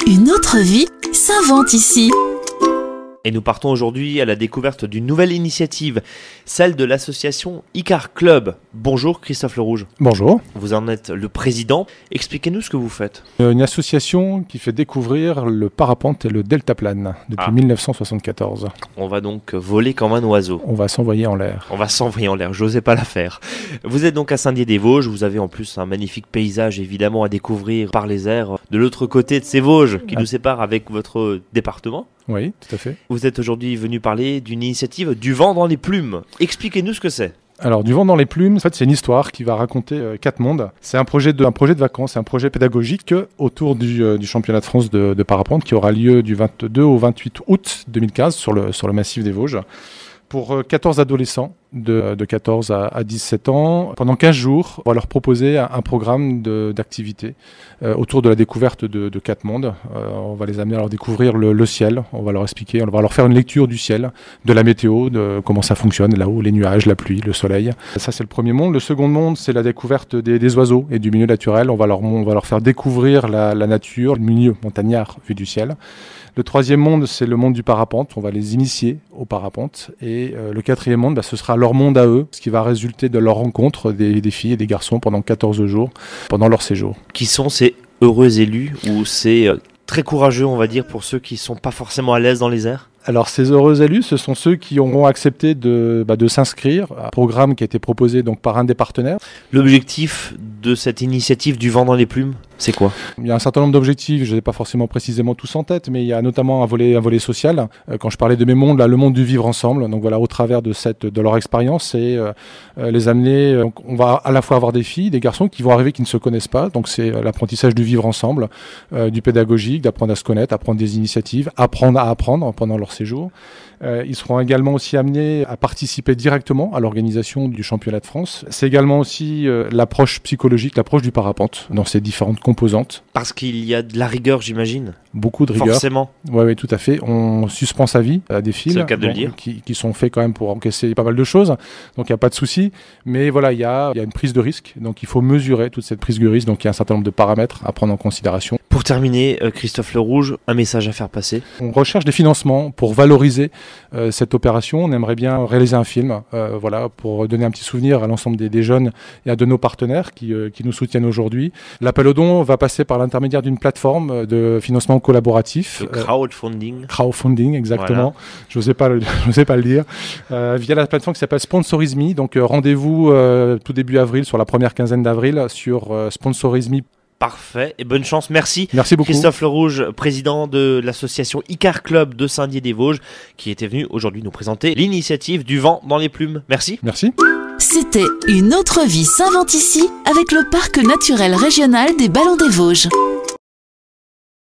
Une autre vie s'invente ici. Et nous partons aujourd'hui à la découverte d'une nouvelle initiative, celle de l'association Icar Club. Bonjour Christophe Le Rouge. Bonjour. Vous en êtes le président. Expliquez-nous ce que vous faites. Une association qui fait découvrir le parapente et le deltaplane depuis 1974. On va donc voler comme un oiseau. On va s'envoyer en l'air. On va s'envoyer en l'air, j'osais pas la faire. Vous êtes donc à Saint-Dié-des-Vosges, vous avez en plus un magnifique paysage évidemment à découvrir par les airs de l'autre côté de ces Vosges qui nous séparent avec votre département. Oui, tout à fait. Vous êtes aujourd'hui venu parler d'une initiative du vent dans les plumes. Expliquez-nous ce que c'est. Alors, du vent dans les plumes, en fait, c'est une histoire qui va raconter 4 mondes. C'est un projet de vacances, c'est un projet pédagogique autour du championnat de France de parapente qui aura lieu du 22 au 28 août 2015 sur le massif des Vosges. Pour 14 adolescents de 14 à 17 ans, pendant 15 jours, on va leur proposer un programme d'activités autour de la découverte de 4 mondes. On va les amener à leur découvrir le ciel, on va leur expliquer, on va leur faire une lecture du ciel, de la météo, de comment ça fonctionne là-haut, les nuages, la pluie, le soleil. Ça, c'est le premier monde. Le second monde, c'est la découverte des oiseaux et du milieu naturel. On va leur faire découvrir la nature, le milieu montagnard vu du ciel. Le troisième monde, c'est le monde du parapente. On va les initier au parapente. Et le quatrième monde, ce sera leur monde à eux, ce qui va résulter de leur rencontre des filles et des garçons pendant 14 jours, pendant leur séjour. Qui sont ces heureux élus ou ces très courageux, on va dire, pour ceux qui ne sont pas forcément à l'aise dans les airs ? Alors, ces heureux élus, ce sont ceux qui auront accepté de s'inscrire à un programme qui a été proposé donc, par un des partenaires. L'objectif de cette initiative du vent dans les plumes, c'est quoi ? Il y a un certain nombre d'objectifs, je ne les ai pas forcément précisément tous en tête, mais il y a notamment un volet social. Quand je parlais de mes mondes, là, le monde du vivre ensemble, donc voilà, au travers de leur expérience, c'est les amener. Donc, on va à la fois avoir des filles, des garçons qui vont arriver qui ne se connaissent pas, donc c'est l'apprentissage du vivre ensemble, du pédagogique, d'apprendre à se connaître, apprendre des initiatives, apprendre à apprendre pendant leur séjour. Ils seront également aussi amenés à participer directement à l'organisation du championnat de France. C'est également aussi l'approche psychologique, l'approche du parapente dans ses différentes composantes. Parce qu'il y a de la rigueur, j'imagine. Beaucoup de rigueur. Forcément. Oui, tout à fait. On suspend sa vie à des fils qui sont faits quand même pour encaisser pas mal de choses. Donc il n'y a pas de souci. Mais voilà, il y a une prise de risque. Donc il faut mesurer toute cette prise de risque. Donc il y a un certain nombre de paramètres à prendre en considération. Pour terminer, Christophe Le Rouge, un message à faire passer. On recherche des financements pour valoriser cette opération. On aimerait bien réaliser un film pour donner un petit souvenir à l'ensemble des jeunes et à de nos partenaires qui nous soutiennent aujourd'hui. L'appel aux dons va passer par l'intermédiaire d'une plateforme de financement collaboratif. Le crowdfunding. Crowdfunding, exactement. Voilà. Je n'osais pas le dire. Via la plateforme qui s'appelle Sponsorisme. Donc rendez-vous tout début avril, sur la première quinzaine d'avril, sur Sponsorisme. Parfait et bonne chance. Merci beaucoup. Christophe Le Rouge, président de l'association Icar Club de Saint-Dié-des-Vosges, qui était venu aujourd'hui nous présenter l'initiative du vent dans les plumes. Merci. Merci. C'était Une autre vie s'invente ici avec le parc naturel régional des Ballons des Vosges.